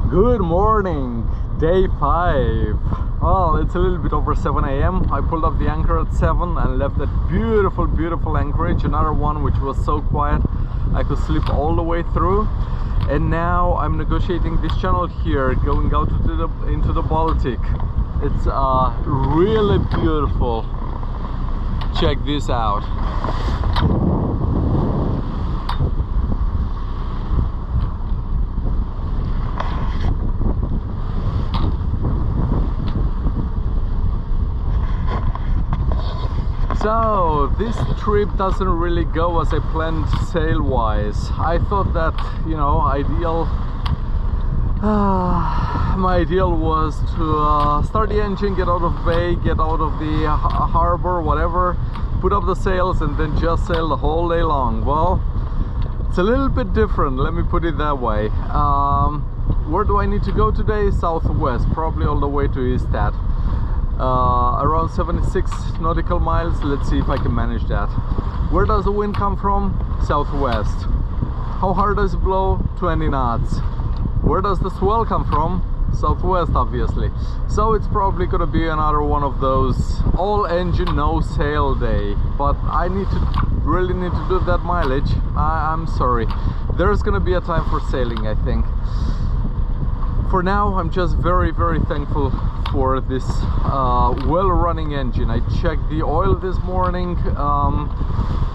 Good morning, day 5. Well, it's a little bit over 7 a.m. I pulled up the anchor at 7 and left that beautiful anchorage, another one which was so quiet I could sleep all the way through. And now I'm negotiating this channel here, going out into the Baltic. It's really beautiful. Check this out. So this trip doesn't really go as I planned sail wise. I thought that, you know, my ideal was to start the engine, get out of bay, get out of the harbor, whatever, put up the sails and then just sail the whole day long. Well, it's a little bit different, let me put it that way. Where do I need to go today? Southwest, probably all the way to Ystad. Around 76 nautical miles. Let's see if I can manage that. Where does the wind come from? Southwest. How hard does it blow? 20 knots. Where does the swell come from? Southwest, obviously. So it's probably gonna be another one of those all engine no sail day, but I really need to do that mileage. I'm sorry, there's gonna be a time for sailing, I think. For now, I'm just very thankful for this well-running engine. I checked the oil this morning,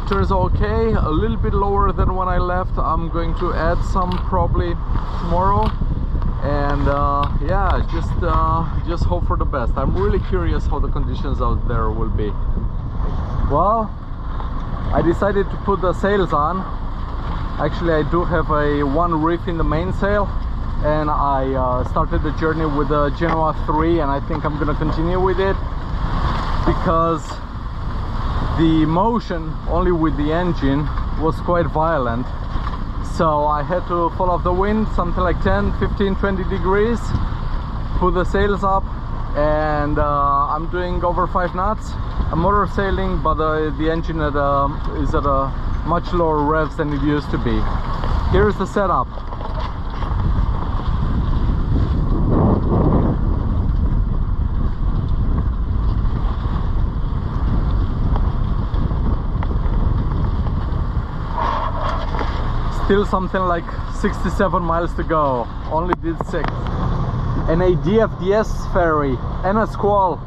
turns okay, a little bit lower than when I left. I'm going to add some probably tomorrow, and yeah, just hope for the best. I'm really curious how the conditions out there will be. Well, I decided to put the sails on. Actually, I do have one reef in the mainsail, and I started the journey with the Genoa 3, and I think I'm gonna continue with it because the motion only with the engine was quite violent. So I had to follow the wind, something like 10, 15, 20 degrees, put the sails up, and I'm doing over 5 knots. I'm motor sailing, but the engine is at a much lower revs than it used to be. Here's the setup. Still something like 67 miles to go, only did 6. And a DFDS ferry and a squall.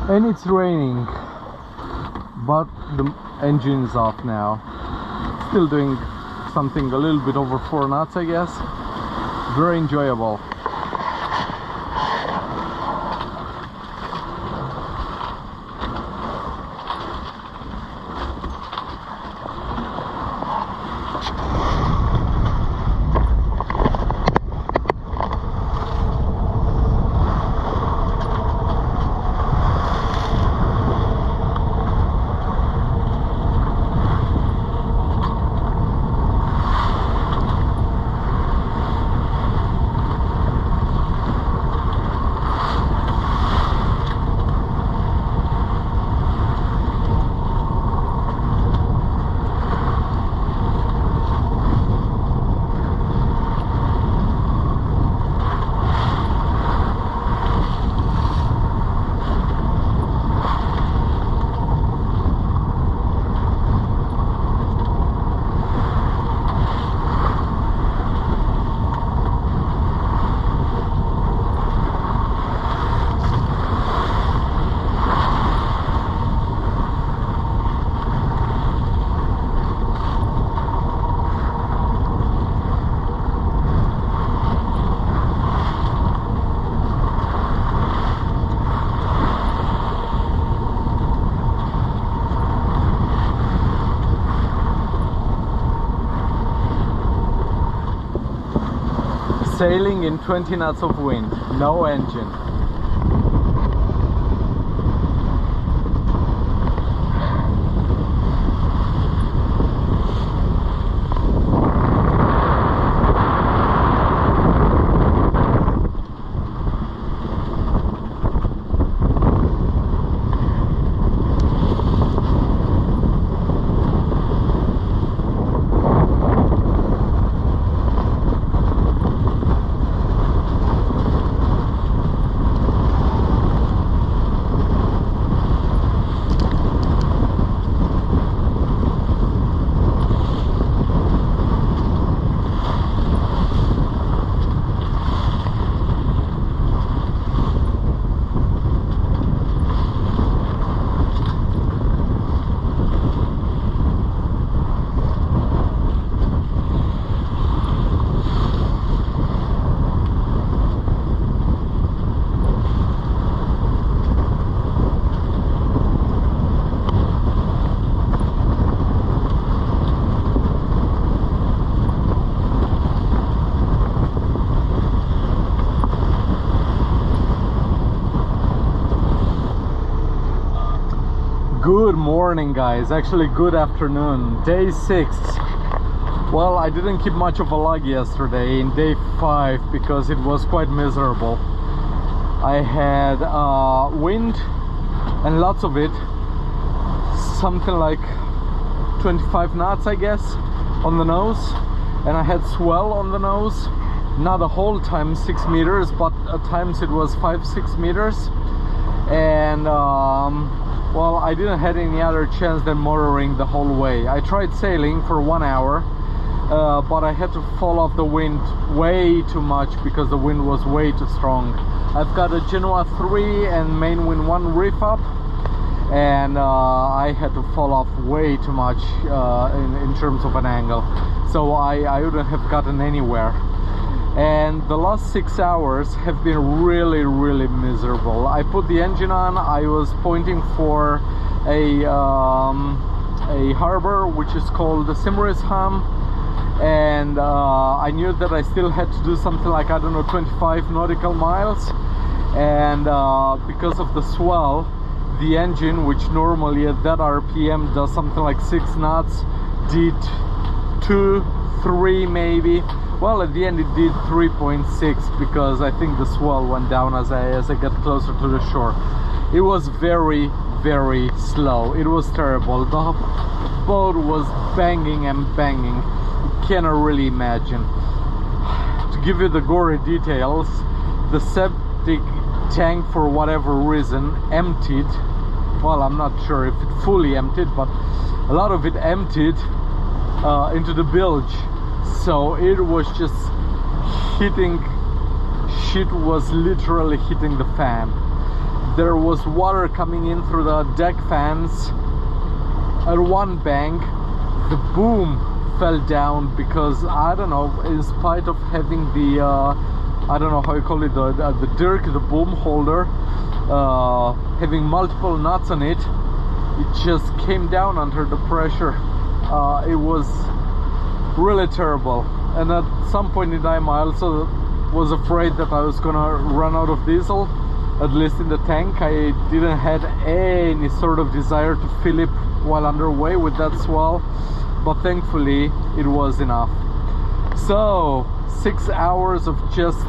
and it's raining, but the engine is off now. Still doing something a little bit over 4 knots, I guess. Very enjoyable. Sailing in 20 knots of wind, no engine. Good morning, guys. Actually, good afternoon. Day 6. Well, I didn't keep much of a log yesterday in day 5 because it was quite miserable. I had wind and lots of it, something like 25 knots, I guess, on the nose, and I had swell on the nose. Not the whole time 6 meters, but at times it was 5-6 meters. And well, I didn't have any other chance than motoring the whole way. I tried sailing for 1 hour, but I had to fall off the wind way too much because the wind was way too strong. I've got a Genoa 3 and main wind 1 reef up, and I had to fall off way too much in terms of an angle, so I wouldn't have gotten anywhere. And the last 6 hours have been really miserable. I put the engine on. I was pointing for a harbor which is called the Simrishamn, and I knew that I still had to do something like, I don't know, 25 nautical miles, and because of the swell, the engine, which normally at that RPM does something like 6 knots, did 2, 3 maybe. Well, at the end it did 3.6 because I think the swell went down as I got closer to the shore. It was very slow. It was terrible. The boat was banging and banging. You cannot really imagine. To give you the gory details, the septic tank, for whatever reason, emptied. Well, I'm not sure if it fully emptied, but a lot of it emptied into the bilge. So it was just hitting, shit was literally hitting the fan. there was water coming in through the deck fans. At one bank, the boom fell down because, I don't know, in spite of having the I don't know how you call it, the dirk, the boom holder, having multiple nuts on it, it just came down under the pressure. It was really terrible, and at some point in time I also was afraid that I was gonna run out of diesel, at least in the tank. I didn't have any sort of desire to fill it while underway with that swell, but thankfully it was enough. So 6 hours of just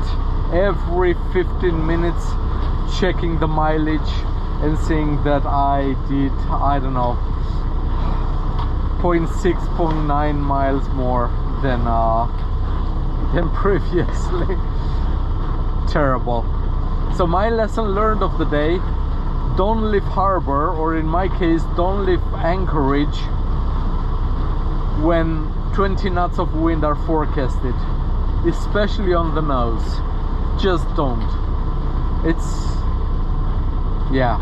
every 15 minutes checking the mileage and seeing that I did, I don't know, 0.6, 0.9 miles more than previously. Terrible. So my lesson learned of the day: don't leave harbor, or in my case, don't leave anchorage when 20 knots of wind are forecasted, especially on the nose. Just don't. It's, yeah,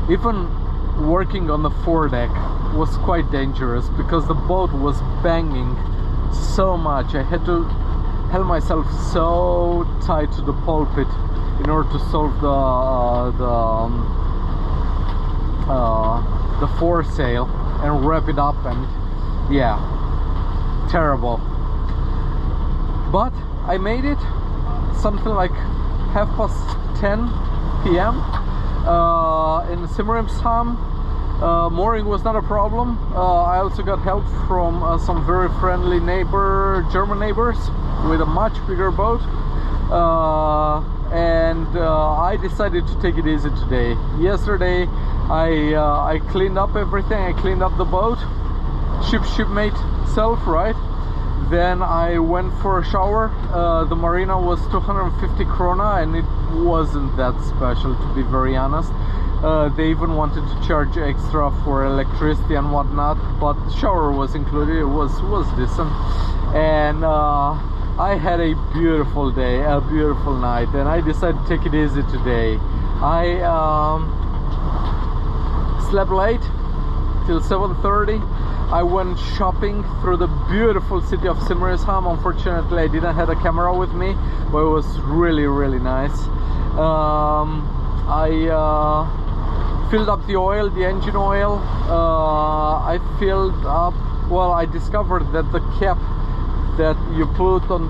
even working on the foredeck was quite dangerous because the boat was banging so much. I had to hold myself so tight to the pulpit in order to solve the foresail and wrap it up, and yeah, terrible. But I made it something like 10:30 p.m. In Simrishamn. Mooring was not a problem. I also got help from some very friendly German neighbors with a much bigger boat, and I decided to take it easy today. Yesterday I cleaned up everything. I cleaned up the boat, shipmate self, right? Then I went for a shower. The marina was 250 krona, and it wasn't that special, to be very honest. They even wanted to charge extra for electricity and whatnot, but shower was included. It was decent, and I had a beautiful day, a beautiful night, and I decided to take it easy today. I slept late till 7:30. I went shopping through the beautiful city of Simrishamn. Unfortunately, I didn't have a camera with me, but it was really nice. I filled up the oil, the engine oil. I filled up, well, I discovered that the cap that you put on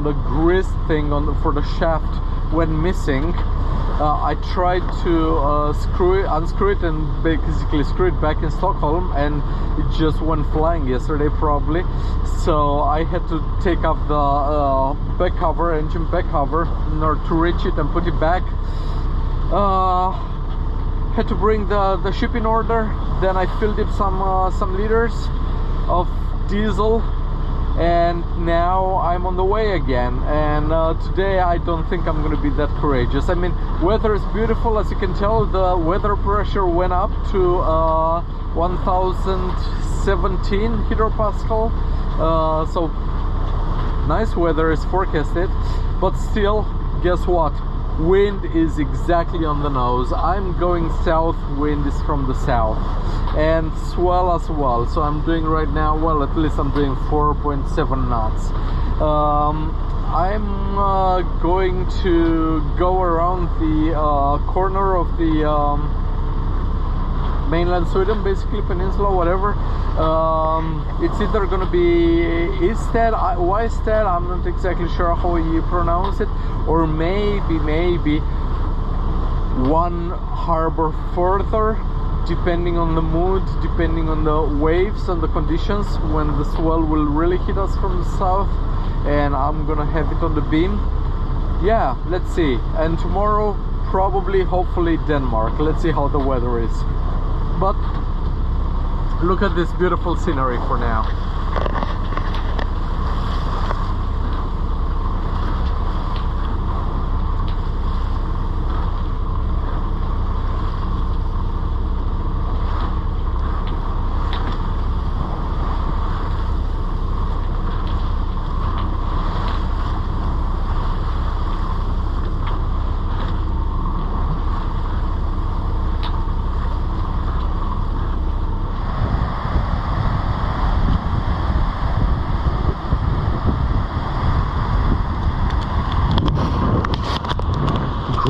the grease thing for the shaft went missing. I tried to unscrew it and basically screw it back in Stockholm, and it just went flying yesterday probably. So I had to take off the back cover, engine back cover, in order to reach it and put it back. Had to bring the ship in order. Then I filled up some liters of diesel, and now I'm on the way again. And today I don't think I'm going to be that courageous. I mean, weather is beautiful. As you can tell, the weather pressure went up to 1017 hectopascal. So nice weather is forecasted, but still, guess what? Wind is exactly on the nose. I'm going south, wind is from the south, and swell as well. So I'm doing right now, well, at least I'm doing 4.7 knots. I'm going to go around the corner of the mainland Sweden, basically peninsula, whatever. It's either going to be Ystad, I'm not exactly sure how you pronounce it, or maybe one harbor further, depending on the mood, depending on the waves and the conditions, when the swell will really hit us from the south, and I'm gonna have it on the beam. Yeah, let's see. And tomorrow probably, hopefully, Denmark. Let's see how the weather is. But look at this beautiful scenery for now.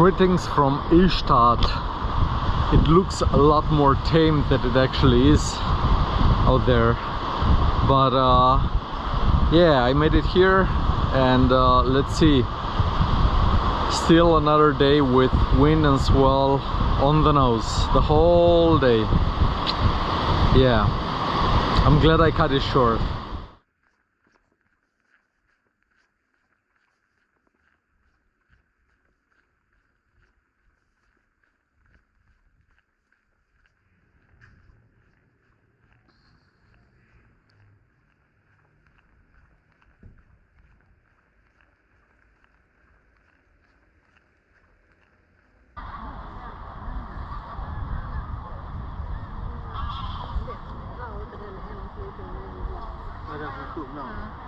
Greetings from Ystad. It looks a lot more tame than it actually is out there. But yeah, I made it here, and let's see. Still another day with wind and swell on the nose the whole day. Yeah, I'm glad I cut it short. Ja, det är från Stockholm.